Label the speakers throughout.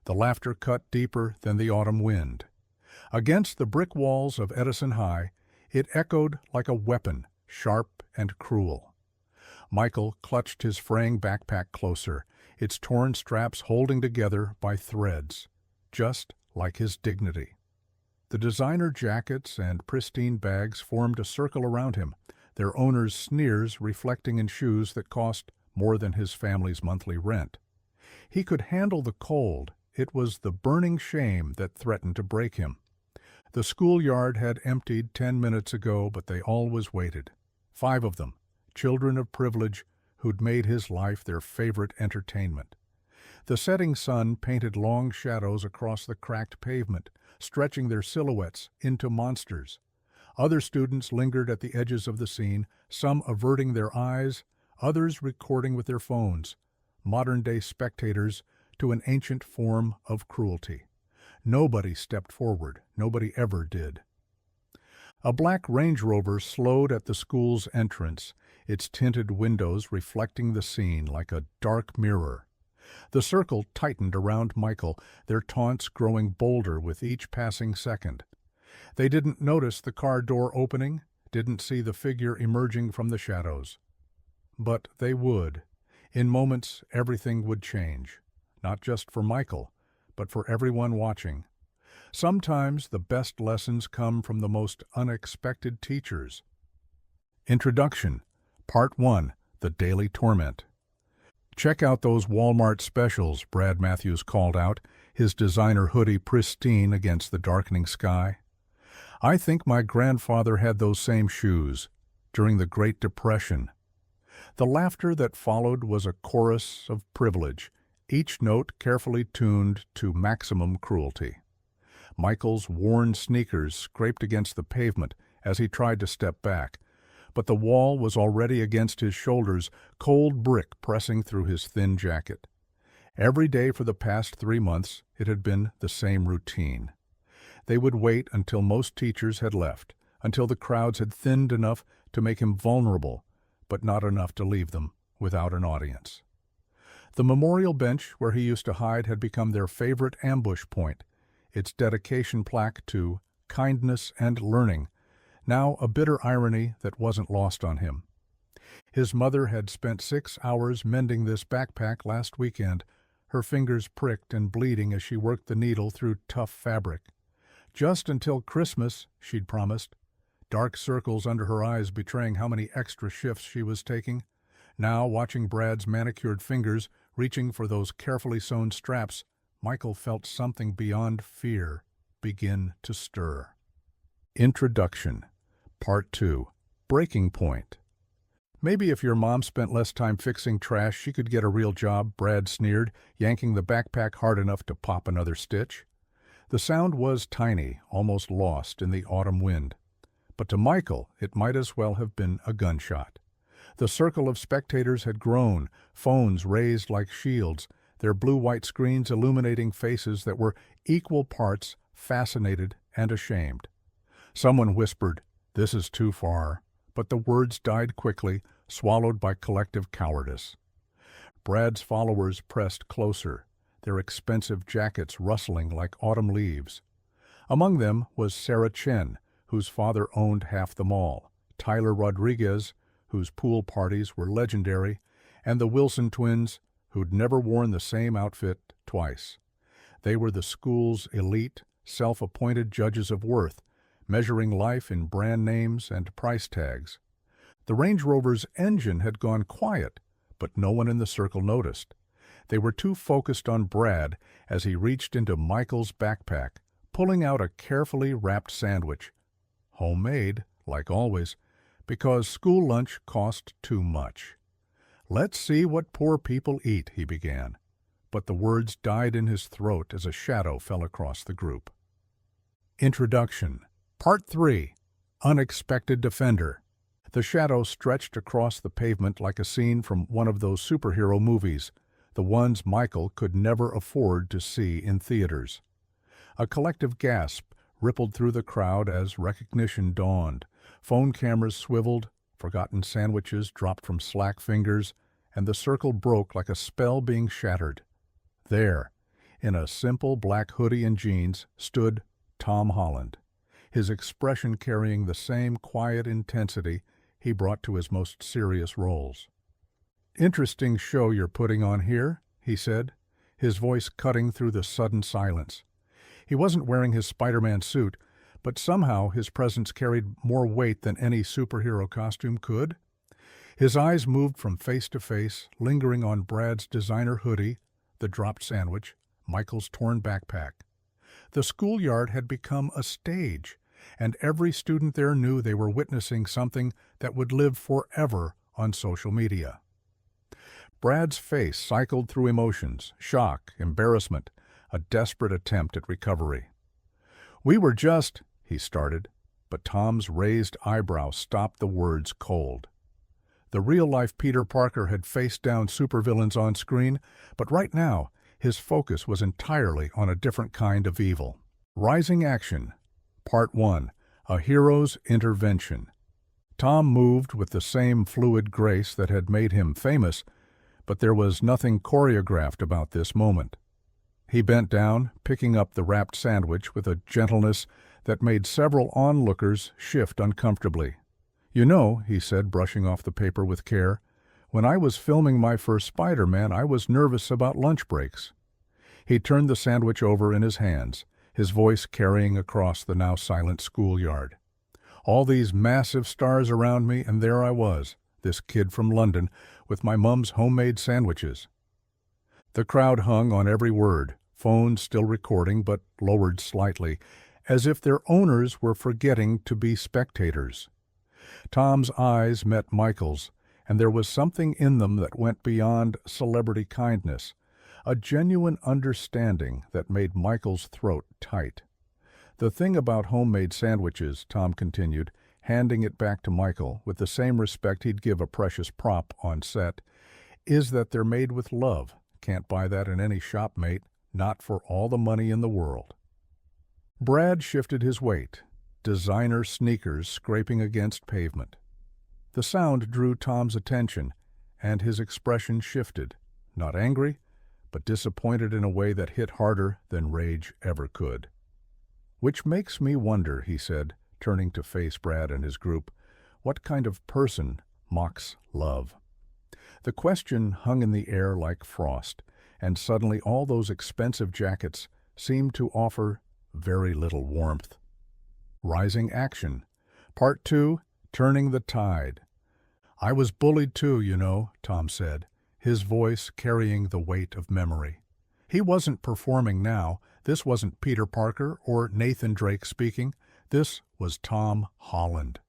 Speaker 1: The laughter cut deeper than the autumn wind. Against the brick walls of Edison High, it echoed like a weapon, sharp and cruel. Michael clutched his fraying backpack closer, its torn straps holding together by threads, just like his dignity. The designer jackets and pristine bags formed a circle around him, their owners' sneers reflecting in shoes that cost more than his family's monthly rent. He could handle the cold. It was the burning shame that threatened to break him. The schoolyard had emptied 10 minutes ago, but they always waited. 5 of them, children of privilege who'd made his life their favorite entertainment. The setting sun painted long shadows across the cracked pavement, stretching their silhouettes into monsters. Other students lingered at the edges of the scene, some averting their eyes, others recording with their phones, modern-day spectators to an ancient form of cruelty. Nobody stepped forward. Nobody ever did. A black Range Rover slowed at the school's entrance, its tinted windows reflecting the scene like a dark mirror. The circle tightened around Michael, their taunts growing bolder with each passing second. They didn't notice the car door opening, didn't see the figure emerging from the shadows. But they would. In moments, everything would change. Not just for Michael, but for everyone watching. Sometimes the best lessons come from the most unexpected teachers. Introduction, Part 1, The Daily Torment. "Check out those Walmart specials," Brad Matthews called out, his designer hoodie pristine against the darkening sky. "I think my grandfather had those same shoes during the Great Depression." The laughter that followed was a chorus of privilege, each note carefully tuned to maximum cruelty. Michael's worn sneakers scraped against the pavement as he tried to step back, but the wall was already against his shoulders, cold brick pressing through his thin jacket. Every day for the past 3 months, it had been the same routine. They would wait until most teachers had left, until the crowds had thinned enough to make him vulnerable, but not enough to leave them without an audience. The memorial bench where he used to hide had become their favorite ambush point, its dedication plaque to kindness and learning, now a bitter irony that wasn't lost on him. His mother had spent 6 hours mending this backpack last weekend, her fingers pricked and bleeding as she worked the needle through tough fabric. Just until Christmas, she'd promised, dark circles under her eyes betraying how many extra shifts she was taking. Now, watching Brad's manicured fingers reaching for those carefully sewn straps, Michael felt something beyond fear begin to stir. Introduction, Part 2, Breaking Point. "Maybe if your mom spent less time fixing trash, she could get a real job," Brad sneered, yanking the backpack hard enough to pop another stitch. The sound was tiny, almost lost in the autumn wind. But to Michael, it might as well have been a gunshot. The circle of spectators had grown, phones raised like shields, their blue-white screens illuminating faces that were equal parts fascinated and ashamed. Someone whispered, "This is too far," but the words died quickly, swallowed by collective cowardice. Brad's followers pressed closer, their expensive jackets rustling like autumn leaves. Among them was Sarah Chen, whose father owned half the mall, Tyler Rodriguez, whose pool parties were legendary, and the Wilson twins, who'd never worn the same outfit twice. They were the school's elite, self-appointed judges of worth, measuring life in brand names and price tags. The Range Rover's engine had gone quiet, but no one in the circle noticed. They were too focused on Brad as he reached into Michael's backpack, pulling out a carefully wrapped sandwich. Homemade, like always, because school lunch cost too much. "Let's see what poor people eat," he began. But the words died in his throat as a shadow fell across the group. Introduction, Part 3, Unexpected Defender. The shadow stretched across the pavement like a scene from one of those superhero movies, the ones Michael could never afford to see in theaters. A collective gasp rippled through the crowd as recognition dawned. Phone cameras swiveled, forgotten sandwiches dropped from slack fingers, and the circle broke like a spell being shattered. There, In a simple black hoodie and jeans stood Tom Holland, his expression carrying the same quiet intensity he brought to his most serious roles. "Interesting show you're putting on here," he said, his voice cutting through the sudden silence. He wasn't wearing his Spider-Man suit, but somehow his presence carried more weight than any superhero costume could. His eyes moved from face to face, lingering on Brad's designer hoodie, the dropped sandwich, Michael's torn backpack. The schoolyard had become a stage, and every student there knew they were witnessing something that would live forever on social media. Brad's face cycled through emotions: shock, embarrassment, a desperate attempt at recovery. "We were just," he started, but Tom's raised eyebrow stopped the words cold. The real-life Peter Parker had faced down supervillains on screen, but right now his focus was entirely on a different kind of evil. Rising Action, Part 1, A Hero's Intervention. Tom moved with the same fluid grace that had made him famous, but there was nothing choreographed about this moment. He bent down, picking up the wrapped sandwich with a gentleness that made several onlookers shift uncomfortably. "You know," he said, brushing off the paper with care, "when I was filming my first Spider-Man, I was nervous about lunch breaks." He turned the sandwich over in his hands, his voice carrying across the now silent schoolyard. "All these massive stars around me, and there I was, this kid from London, with my mum's homemade sandwiches." The crowd hung on every word, phones still recording but lowered slightly, as if their owners were forgetting to be spectators. Tom's eyes met Michael's, and there was something in them that went beyond celebrity kindness, a genuine understanding that made Michael's throat tight. "The thing about homemade sandwiches," Tom continued, handing it back to Michael with the same respect he'd give a precious prop on set, "is that they're made with love. Can't buy that in any shop, mate, not for all the money in the world." Brad shifted his weight, designer sneakers scraping against pavement. The sound drew Tom's attention, and his expression shifted, not angry, but disappointed in a way that hit harder than rage ever could. "Which makes me wonder," he said, turning to face Brad and his group, "what kind of person mocks love?" The question hung in the air like frost, and suddenly all those expensive jackets seemed to offer very little warmth. Rising Action, Part 2, Turning the Tide. "I was bullied too, you know," Tom said, his voice carrying the weight of memory. He wasn't performing now. This wasn't Peter Parker or Nathan Drake speaking. This was Tom Holland,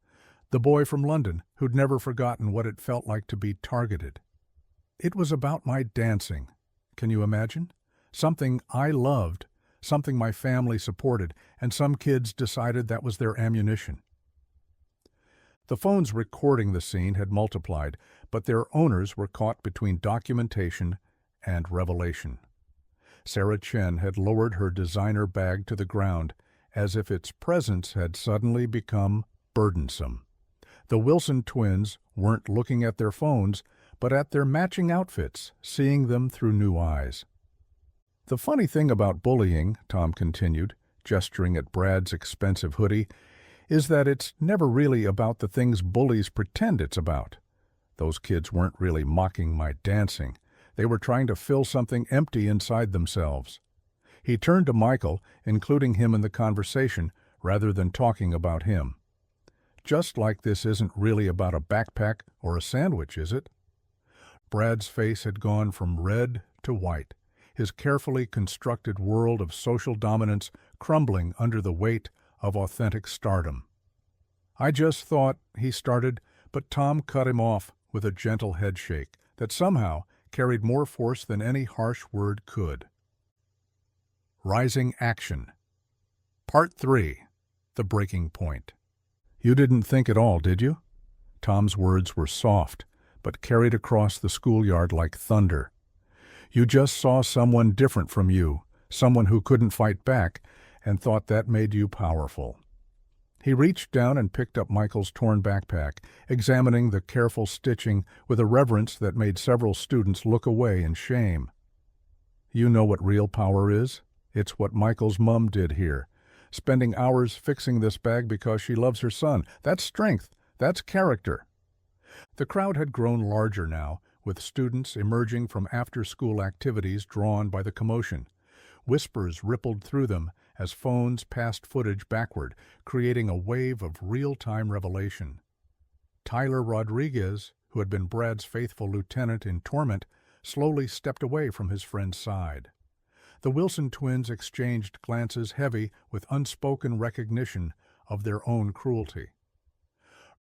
Speaker 1: the boy from London who'd never forgotten what it felt like to be targeted. "It was about my dancing. Can you imagine? Something I loved, something my family supported, and some kids decided that was their ammunition." The phones recording the scene had multiplied, but their owners were caught between documentation and revelation. Sarah Chen had lowered her designer bag to the ground, as if its presence had suddenly become burdensome. The Wilson twins weren't looking at their phones, but at their matching outfits, seeing them through new eyes. "The funny thing about bullying," Tom continued, gesturing at Brad's expensive hoodie, "is that it's never really about the things bullies pretend it's about. Those kids weren't really mocking my dancing. They were trying to fill something empty inside themselves." He turned to Michael, including him in the conversation, rather than talking about him. "Just like this isn't really about a backpack or a sandwich, is it?" Brad's face had gone from red to white, his carefully constructed world of social dominance crumbling under the weight of authentic stardom. "I just thought," he started, but Tom cut him off with a gentle headshake that somehow carried more force than any harsh word could. Rising Action, Part 3, The Breaking Point. "You didn't think at all, did you?" Tom's words were soft, but carried across the schoolyard like thunder. "You just saw someone different from you, someone who couldn't fight back, and thought that made you powerful." He reached down and picked up Michael's torn backpack, examining the careful stitching with a reverence that made several students look away in shame. You know what real power is? It's what Michael's mum did here. Spending hours fixing this bag because she loves her son. That's strength. That's character. The crowd had grown larger now, with students emerging from after-school activities drawn by the commotion. Whispers rippled through them as phones passed footage backward, creating a wave of real-time revelation. Tyler Rodriguez, who had been Brad's faithful lieutenant in torment, slowly stepped away from his friend's side. The Wilson twins exchanged glances heavy with unspoken recognition of their own cruelty.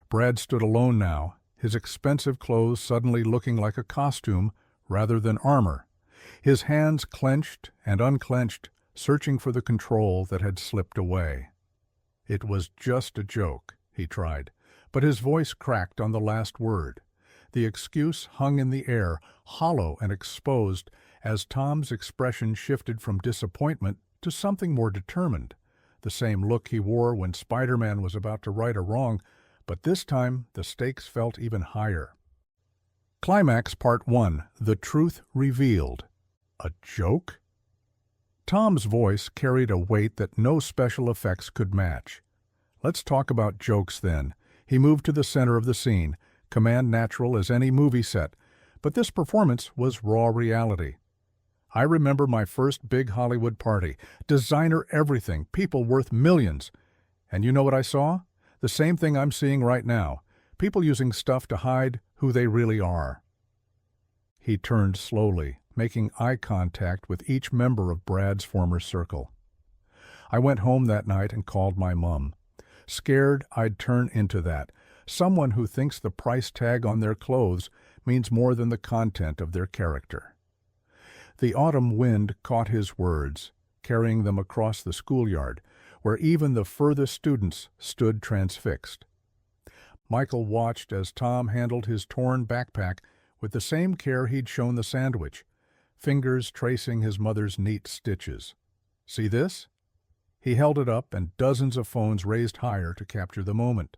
Speaker 1: Brad stood alone now, his expensive clothes suddenly looking like a costume rather than armor, his hands clenched and unclenched, searching for the control that had slipped away. It was just a joke, he tried, but his voice cracked on the last word. The excuse hung in the air, hollow and exposed, as Tom's expression shifted from disappointment to something more determined, the same look he wore when Spider-Man was about to right a wrong, but this time the stakes felt even higher. Climax Part 1: The Truth Revealed. A joke? Tom's voice carried a weight that no special effects could match. Let's talk about jokes then. He moved to the center of the scene, command natural as any movie set, but this performance was raw reality. I remember my first big Hollywood party, designer everything, people worth millions. And you know what I saw? The same thing I'm seeing right now, people using stuff to hide who they really are. He turned slowly, making eye contact with each member of Brad's former circle. I went home that night and called my mum. Scared I'd turn into that, someone who thinks the price tag on their clothes means more than the content of their character. The autumn wind caught his words, carrying them across the schoolyard, where even the furthest students stood transfixed. Michael watched as Tom handled his torn backpack with the same care he'd shown the sandwich, fingers tracing his mother's neat stitches. See this? He held it up, and dozens of phones raised higher to capture the moment.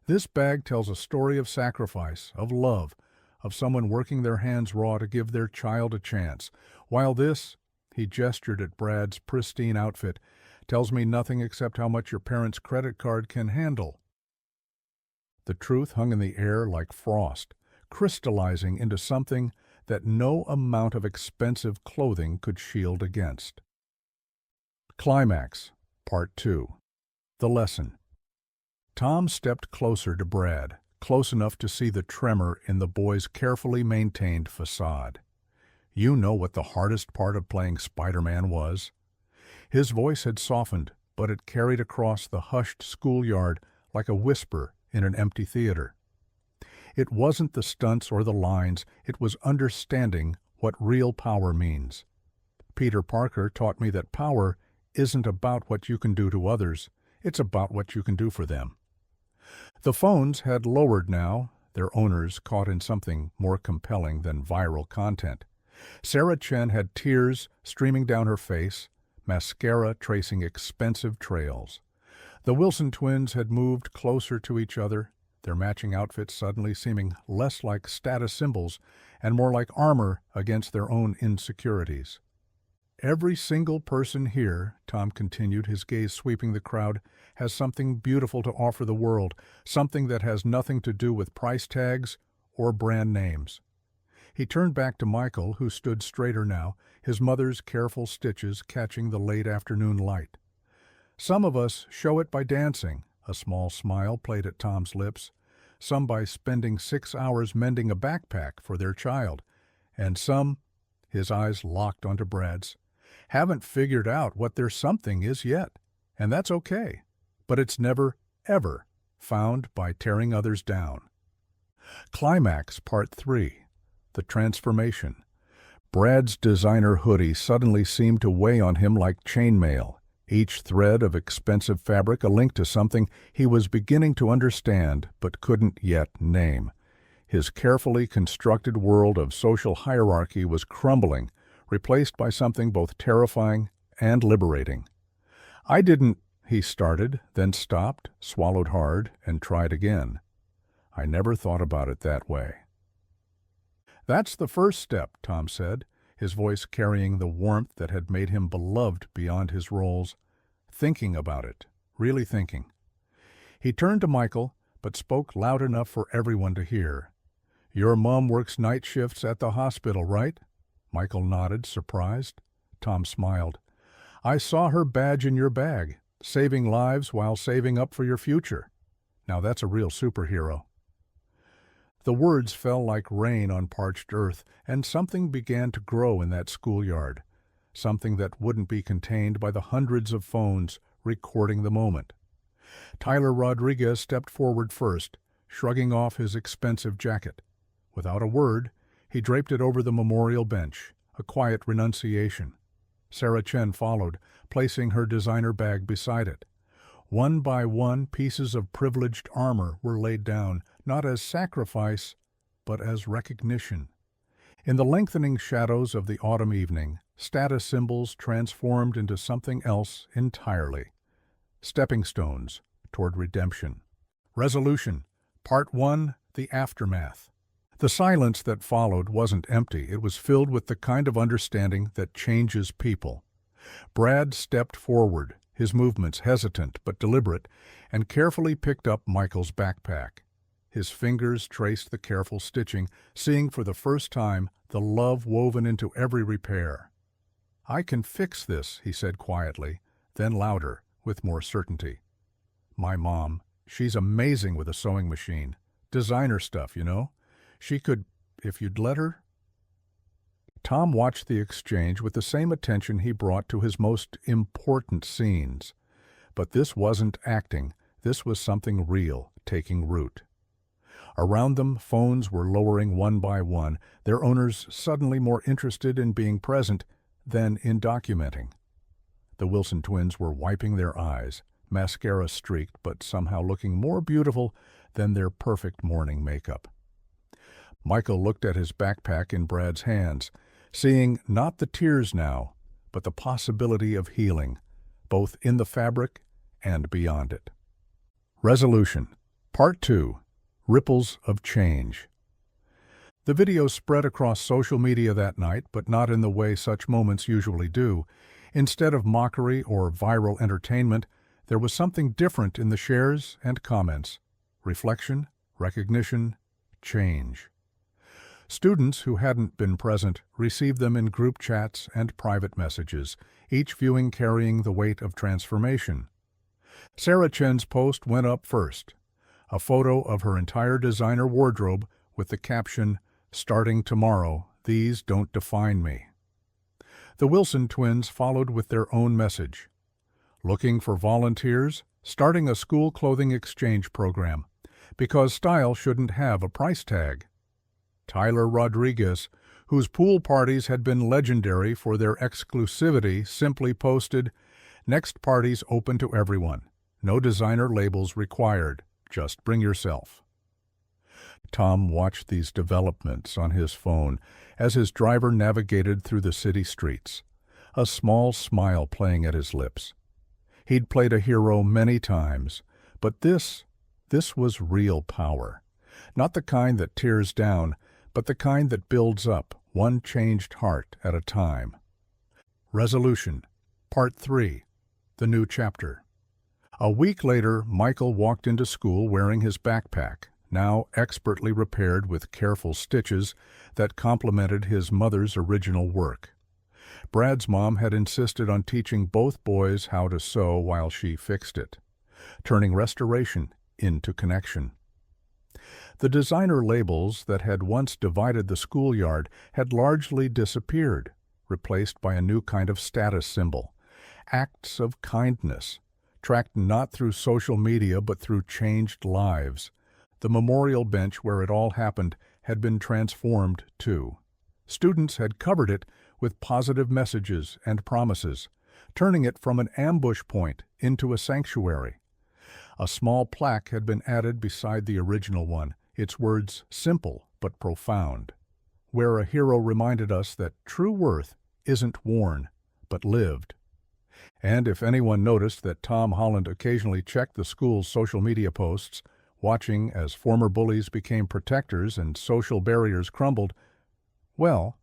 Speaker 1: This bag tells a story of sacrifice, of love, of someone working their hands raw to give their child a chance, while this, he gestured at Brad's pristine outfit, tells me nothing except how much your parents' credit card can handle. The truth hung in the air like frost, crystallizing into something that no amount of expensive clothing could shield against. Climax, Part 2. The Lesson. Tom stepped closer to Brad, close enough to see the tremor in the boy's carefully maintained facade. You know what the hardest part of playing Spider-Man was. His voice had softened, but it carried across the hushed schoolyard like a whisper in an empty theater. It wasn't the stunts or the lines, it was understanding what real power means. Peter Parker taught me that power isn't about what you can do to others, it's about what you can do for them. The phones had lowered now, their owners caught in something more compelling than viral content. Sarah Chen had tears streaming down her face, mascara tracing expensive trails. The Wilson twins had moved closer to each other, their matching outfits suddenly seeming less like status symbols and more like armor against their own insecurities. Every single person here, Tom continued, his gaze sweeping the crowd, has something beautiful to offer the world, something that has nothing to do with price tags or brand names. He turned back to Michael, who stood straighter now, his mother's careful stitches catching the late afternoon light. Some of us show it by dancing, a small smile played at Tom's lips, some by spending 6 hours mending a backpack for their child, and some, his eyes locked onto Brad's, haven't figured out what their something is yet, and that's okay, but it's never, ever found by tearing others down. Climax Part 3. The Transformation. Brad's designer hoodie suddenly seemed to weigh on him like chainmail, each thread of expensive fabric a link to something he was beginning to understand but couldn't yet name. His carefully constructed world of social hierarchy was crumbling, replaced by something both terrifying and liberating. I didn't, he started, then stopped, swallowed hard, and tried again. I never thought about it that way. That's the first step, Tom said, his voice carrying the warmth that had made him beloved beyond his roles. Thinking about it, really thinking. He turned to Michael, but spoke loud enough for everyone to hear. "Your mom works night shifts at the hospital, right?" Michael nodded, surprised. Tom smiled. "I saw her badge in your bag, saving lives while saving up for your future. Now that's a real superhero." The words fell like rain on parched earth, and something began to grow in that schoolyard, something that wouldn't be contained by the hundreds of phones recording the moment. Tyler Rodriguez stepped forward first, shrugging off his expensive jacket. Without a word, he draped it over the memorial bench, a quiet renunciation. Sarah Chen followed, placing her designer bag beside it. One by one, pieces of privileged armor were laid down, not as sacrifice, but as recognition. In the lengthening shadows of the autumn evening, status symbols transformed into something else entirely. Stepping stones toward redemption. Resolution. Part 1. The Aftermath. The silence that followed wasn't empty. It was filled with the kind of understanding that changes people. Brad stepped forward, his movements hesitant but deliberate, and carefully picked up Michael's backpack. His fingers traced the careful stitching, seeing for the first time the love woven into every repair. "I can fix this," he said quietly, then louder, with more certainty. "My mom, she's amazing with a sewing machine. Designer stuff, you know. She could, if you'd let her." Tom watched the exchange with the same attention he brought to his most important scenes. But this wasn't acting. This was something real, taking root. Around them, phones were lowering one by one, their owners suddenly more interested in being present than in documenting. The Wilson twins were wiping their eyes, mascara streaked but somehow looking more beautiful than their perfect morning makeup. Michael looked at his backpack in Brad's hands, seeing not the tears now, but the possibility of healing, both in the fabric and beyond it. Resolution. Part 2. Ripples of Change. The video spread across social media that night, but not in the way such moments usually do. Instead of mockery or viral entertainment, there was something different in the shares and comments. Reflection, recognition, change. Students who hadn't been present received them in group chats and private messages, each viewing carrying the weight of transformation. Sarah Chen's post went up first, a photo of her entire designer wardrobe with the caption, "Starting tomorrow, these don't define me." The Wilson twins followed with their own message. "Looking for volunteers? Starting a school clothing exchange program, because style shouldn't have a price tag." Tyler Rodriguez, whose pool parties had been legendary for their exclusivity, simply posted, "Next parties open to everyone. No designer labels required. Just bring yourself." Tom watched these developments on his phone as his driver navigated through the city streets, a small smile playing at his lips. He'd played a hero many times, but this was real power. Not the kind that tears down, but the kind that builds up, one changed heart at a time. Resolution. Part 3. The New Chapter. A week later, Michael walked into school wearing his backpack, now expertly repaired with careful stitches that complemented his mother's original work. Brad's mom had insisted on teaching both boys how to sew while she fixed it, turning restoration into connection. The designer labels that had once divided the schoolyard had largely disappeared, replaced by a new kind of status symbol, acts of kindness, tracked not through social media but through changed lives. The memorial bench where it all happened had been transformed too. Students had covered it with positive messages and promises, turning it from an ambush point into a sanctuary. A small plaque had been added beside the original one, its words simple but profound, where a hero reminded us that true worth isn't worn, but lived. And if anyone noticed that Tom Holland occasionally checked the school's social media posts, watching as former bullies became protectors and social barriers crumbled, well,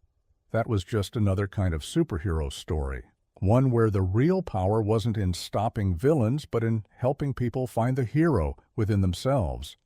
Speaker 1: That was just another kind of superhero story. One where the real power wasn't in stopping villains, but in helping people find the hero within themselves.